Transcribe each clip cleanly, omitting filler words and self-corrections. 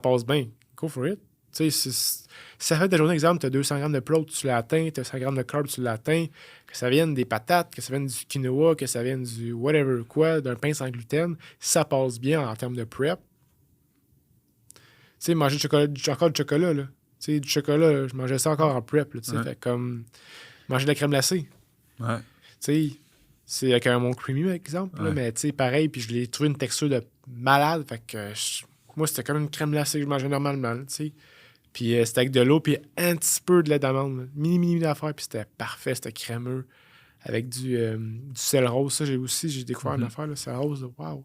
passe bien, go for it. Tu sais, si ça fait ta journée, exemple, tu as 200 grammes de protéines, tu l'atteins, tu as 100 grammes de carbs, tu l'atteins, que ça vienne des patates, que ça vienne du quinoa, que ça vienne du whatever quoi, d'un pain sans gluten, ça passe bien en termes de prep. Tu sais, manger encore du chocolat, là. Tu sais, du chocolat, là, je mangeais ça encore en prep, là, tu sais, fait comme manger de la crème glacée. Ouais. Tu sais, c'est avec un mon creamy, par exemple, là, mais tu sais, pareil, puis je l'ai trouvé une texture de malade, fait que moi, c'était comme une crème glacée que je mangeais normalement, tu sais. Puis c'était avec de l'eau, puis un petit peu de lait d'amande. Mini d'affaires, puis c'était parfait, c'était crémeux. Avec du sel rose. Ça, j'ai découvert une affaire, le sel rose. Waouh!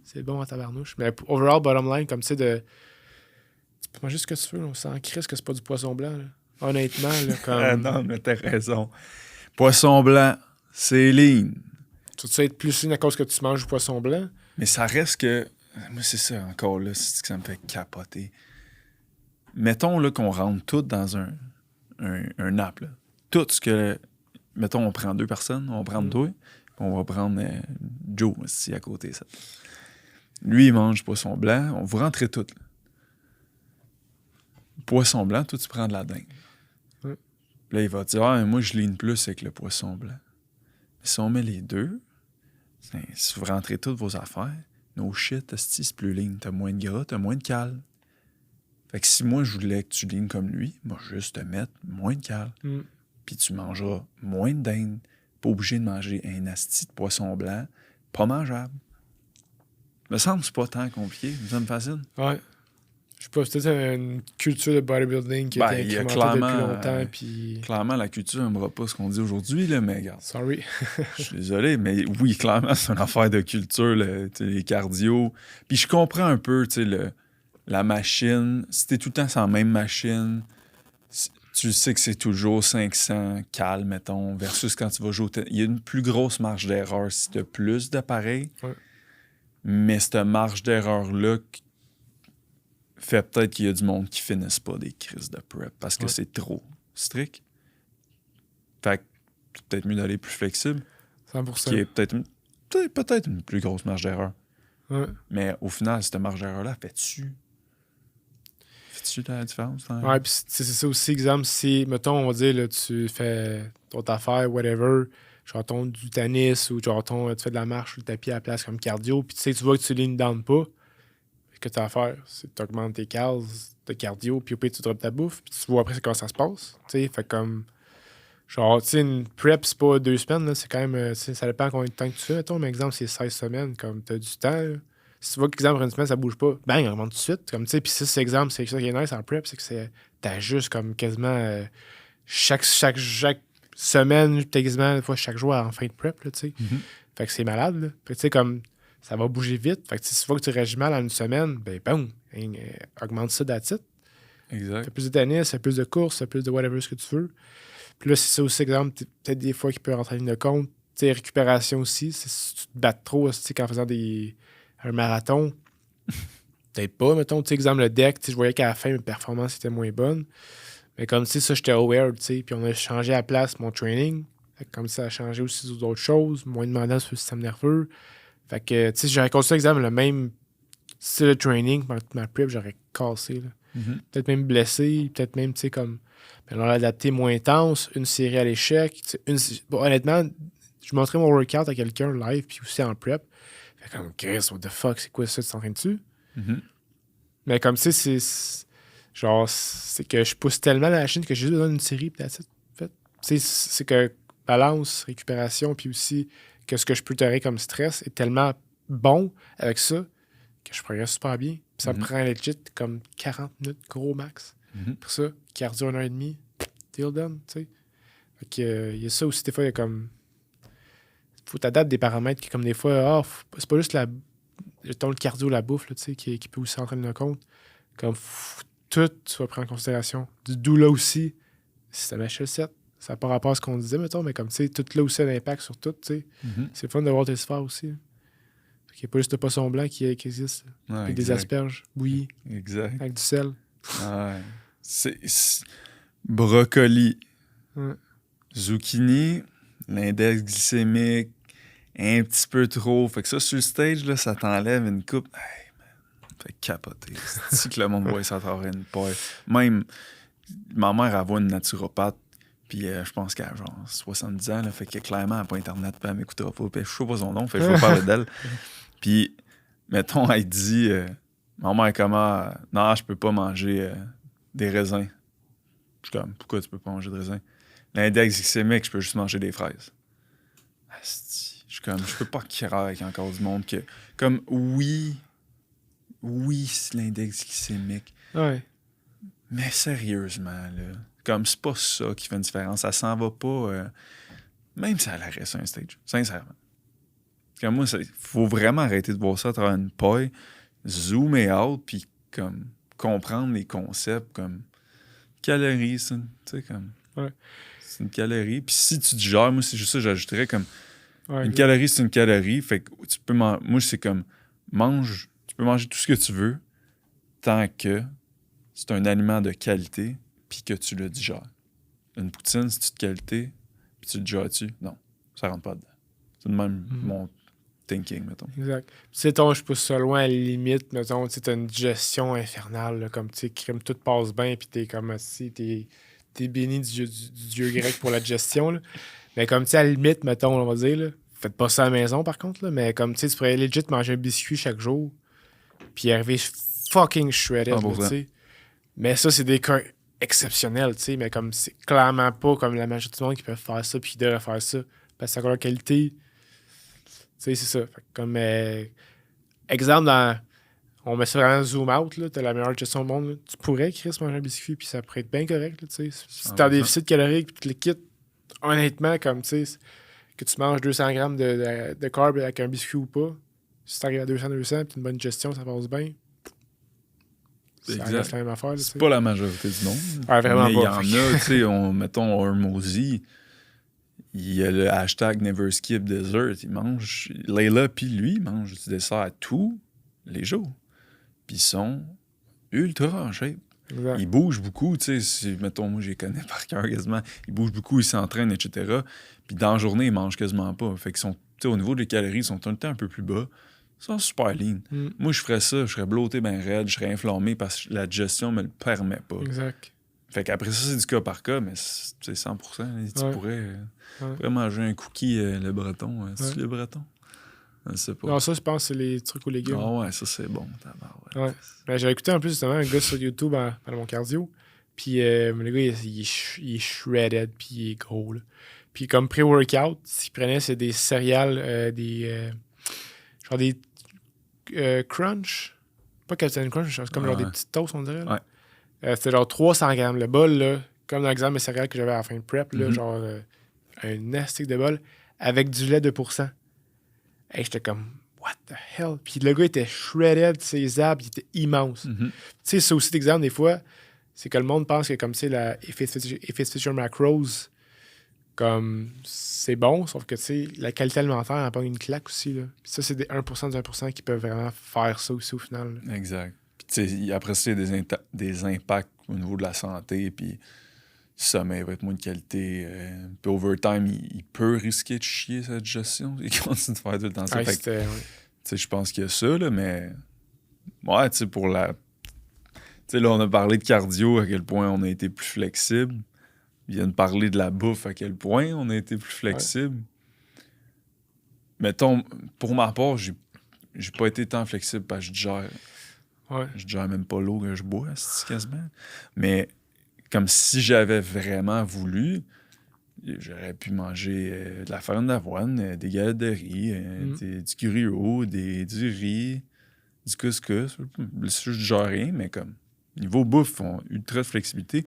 C'est bon en tabarnouche. Mais overall, bottom line, comme tu sais, tu peux manger ce que tu veux. On s'en crisse que c'est pas du poisson blanc. Là. Honnêtement, là, comme... Non, mais t'as raison. Poisson blanc, c'est lean. Tu sais être plus lean à cause que tu manges du poisson blanc. Mais ça reste que... Moi, c'est ça, encore là, c'est que ça me fait capoter. Mettons là, qu'on rentre tout dans un app. Là. Tout ce que... Mettons, on prend 2 personnes, on va prendre toi, puis on va prendre Joe, ici, à côté. Ça. Lui, il mange poisson blanc. On vous rentrez tout. Là. Poisson blanc, toi, tu prends de la dinde. Ouais. Là, il va dire, ah, moi, je ligne plus avec le poisson blanc. Mais si on met les deux, si vous rentrez toutes vos affaires, no shit, c'est plus ligne. T'as moins de gras, t'as moins de cale. Fait que si moi, je voulais que tu lignes comme lui, moi, juste te mettre moins de cale. Puis tu mangeras moins de dinde. Pas obligé de manger un asti de poisson blanc. Pas mangeable. Me semble que c'est pas tant compliqué. Ça me fascine. Ouais. Je sais pas, c'est peut-être une culture de bodybuilding qui a été incrémentée depuis longtemps. Puis... Clairement, la culture n'aimera pas ce qu'on dit aujourd'hui, là, mais regarde. Sorry. Je suis désolé, mais oui, clairement, c'est une affaire de culture, les cardio. Puis je comprends un peu, tu sais, la machine. Si t'es tout le temps sur la même machine, tu sais que c'est toujours 500 cal, mettons, versus quand tu vas jouer il y a une plus grosse marge d'erreur si tu as plus d'appareils. Ouais. Mais cette marge d'erreur-là fait peut-être qu'il y a du monde qui finisse pas des crises de prep parce que c'est trop strict. Fait que c'est peut-être mieux d'aller plus flexible. 100%. Qui est peut-être une plus grosse marge d'erreur. Ouais. Mais au final, cette marge d'erreur-là, fais-tu la différence? Hein? Ouais, puis c'est ça aussi, exemple, si, mettons, on va dire, là, tu fais ton affaire, whatever, genre ton du tennis ou genre tu fais de la marche ou le tapis à la place comme cardio, puis tu sais, tu vois que tu lean down pas, ce que tu as à faire, c'est que tu augmentes tes cases de cardio, puis au pire, tu drops ta bouffe, puis tu vois après comment ça se passe, tu sais, fait comme, genre, tu sais, une prep, c'est pas 2 semaines, là, c'est quand même, ça dépend combien de temps que tu fais, mettons, mais exemple, c'est 16 semaines, comme tu as du temps, là. Si tu vois qu'exemple, une semaine, ça bouge pas, bang, on augmente tout de suite. Comme, tu sais, puis ça, c'est exemple, c'est ça qui est nice en prep, c'est que t'ajustes comme quasiment chaque semaine, quasiment, des fois, chaque jour en fin de prep, là, tu sais. Fait que c'est malade, là. Fait que, tu sais, comme, ça va bouger vite. Fait que, si tu vois que tu réagis mal en une semaine, ben, boum, augmente ça d'attitude. Exact. Fais plus de tennis, fais plus de courses, fais plus de whatever ce que tu veux. Puis là, c'est ça aussi, exemple, peut-être des fois qui peut rentrer en ligne de compte. Tu sais, récupération aussi, si tu te battes trop, tu sais, qu'en faisant un marathon, peut-être pas, mettons, tu sais, exemple, le deck, tu sais, je voyais qu'à la fin, mes performances étaient moins bonnes. Mais comme, tu sais, ça, j'étais aware, tu sais, puis on a changé à la place mon training. Fait que comme ça a changé aussi d'autres choses, moins demandant sur le système nerveux. Fait que, tu sais, j'aurais continué, exemple, le même style de training, ma prep, j'aurais cassé, là. Peut-être même blessé, peut-être même, tu sais, comme, mais on l'a adapté moins intense, une série à l'échec. Bon, honnêtement, je montrais mon workout à quelqu'un live, puis aussi en prep. Fait comme, Chris, what the fuck, c'est quoi ça, tu t'entraînes dessus? Mais comme, tu sais, c'est que je pousse tellement la machine que j'ai juste besoin d'une série, puis that's it, en fait. Tu sais, c'est que balance, récupération, puis aussi que ce que je peux tolérer comme stress est tellement bon avec ça que je progresse super bien. Puis ça me prend legit comme 40 minutes, gros max. Pour ça, cardio 1h30, deal done, tu sais. Fait que, il y a ça aussi, des fois, il y a comme... Faut t'adapter des paramètres qui, comme des fois, c'est pas juste le cardio, la bouffe, là, tu sais, qui peut aussi entrer dans le compte. Comme tout, tu vas prendre en considération. Du doula aussi, système HL7, ça n'a pas rapport à ce qu'on disait, mettons, mais comme, tu sais, tout là aussi a un impact sur tout, tu sais. C'est le fun de voir tes sphères aussi. Hein. Il n'y a pas juste le poisson blanc qui existe. Ouais, Puis des asperges bouillies. Exact. Avec du sel. Ouais. C'est brocoli. Ouais. Zucchini, l'index glycémique, un petit peu trop. Fait que ça, sur le stage, là, ça t'enlève une coupe. Hey, man. fait capoter. Si que le monde voit ça à travers une paille. Même, ma mère, elle voit une naturopathe, puis je pense qu'elle a genre 70 ans, là, fait que clairement, elle n'a pas Internet, puis elle m'écoutera pas, puis je sais pas son nom, fait que je vais parler d'elle. Puis, mettons, elle dit, ma mère, comment, non, je peux pas manger des raisins. Je suis comme, pourquoi tu peux pas manger de raisins? L'index glycémique, je peux juste manger des fraises. Asti, je suis comme, je peux pas croire qu'il y a encore du monde que, comme, oui, c'est l'index glycémique. Ouais. Mais sérieusement, là, comme c'est pas ça qui fait une différence. Ça s'en va pas, même si elle arrête sur un stage, sincèrement. Comme moi, il faut vraiment arrêter de voir ça à travers une paille, zoomer out, puis comme comprendre les concepts, comme calories, tu sais, comme... Ouais. C'est une calorie. Puis si tu digères, moi, c'est juste ça, j'ajouterais comme... Ouais, une calorie, c'est une calorie. Fait que tu peux moi, c'est comme... Tu peux manger tout ce que tu veux tant que c'est un aliment de qualité puis que tu le digères. Une poutine, c'est de qualité puis tu le digères-tu? Non, ça rentre pas dedans. C'est de même mon thinking, mettons. Exact. Tu sais, je pousse ça loin à la limite, mettons, tu sais, t'as une digestion infernale, là, comme, tu sais, crème, tout passe bien, puis t'es comme assis, t'es béni du dieu grec pour la digestion, là. Mais comme, tu sais, à la limite, mettons, on va dire, là, faites pas ça à la maison, par contre, là, mais comme, tu sais, tu pourrais legit manger un biscuit chaque jour, puis arriver fucking shredded, là, tu sais. Mais ça, c'est des cas exceptionnels, tu sais, mais comme, c'est clairement pas comme la majorité du monde qui peut faire ça, puis qui devrait faire ça, parce que c'est encore la qualité. Tu sais, c'est ça. Fait que comme exemple, on met ça vraiment zoom out, là, t'as la meilleure gestion au monde. Là. Tu pourrais, Chris, manger un biscuit, puis ça pourrait être bien correct. Là, tu sais. Si t'as un déficit calorique, puis tu le quittes, honnêtement, comme tu sais, que tu manges 200 grammes de carbs avec un biscuit ou pas, si t'arrives à 200, puis une bonne gestion, ça passe bien. Ça reste la même affaire. Là, c'est pas la majorité du monde. Ouais, vraiment mais pas. il y en a, tu sais, mettons, Hormozy. Il y a le hashtag Never Skip Dessert. Il mange. Layla puis lui, ils mangent du dessert à tous les jours. Puis ils sont ultra en shape. Exact. Ils bougent beaucoup, tu sais. Mettons, moi, je les connais par cœur quasiment. Ils bougent beaucoup, ils s'entraînent, etc. Puis dans la journée, ils mangent quasiment pas. Fait qu'ils sont, tu sais, au niveau des calories, ils sont tout le temps un peu plus bas. Ils sont super lean. Moi, je ferais ça, je serais blotté ben raide, je serais inflammé parce que la digestion me le permet pas. Exact. Fait qu'après ça, c'est du cas par cas, mais c'est 100%. Tu pourrais manger un cookie, le breton. C'est le breton? Je sais pas. Non, ça, je pense que c'est les trucs aux légumes. Ah ouais, ça, c'est bon. Ouais. Ben, j'avais écouté en plus justement un gars sur YouTube pendant mon cardio. Puis le gars, il est shredded, puis il est gros. Là. Puis comme pré-workout, ce qu'il prenait, c'est des céréales, genre des crunch. Pas Captain Crunch, c'est comme genre des petites toasts, on dirait. Là. Ouais. C'était genre 300 grammes. Le bol, là, comme dans l'exemple de céréales que j'avais à la fin de prep, là, genre un astic de bol avec du lait 2%. Et j'étais comme, what the hell? Puis le gars était shredded, ses abs, il était immense. Tu sais, c'est aussi d'exemple, des fois, c'est que le monde pense que comme, tu sais, la If It's Fisher Macros, comme, c'est bon, sauf que, tu sais, la qualité alimentaire, elle pas une claque aussi, là. Puis ça, c'est des 1% du 1% qui peuvent vraiment faire ça aussi, au final. Là. Exact. Puis, tu sais, après ça, il y a des impacts au niveau de la santé, puis le sommeil va être moins de qualité. Puis overtime, il peut risquer de chier sa digestion. Il continue de faire tout le temps ça. Ouais, je pense qu'il y a ça, là, mais... Ouais, tu sais, pour la... Tu sais, là, on a parlé de cardio, à quel point on a été plus flexible. Il vient de parler de la bouffe, à quel point on a été plus flexible. Mettons, pour ma part, j'ai pas été tant flexible parce que je digère. Ouais. Je digère même pas l'eau que je bois, c'est quasiment. Mais comme si j'avais vraiment voulu, j'aurais pu manger de la farine d'avoine, des galettes de riz, du griot, du riz, du couscous. Je digère rien, mais comme niveau bouffe, on a ultra de flexibilité.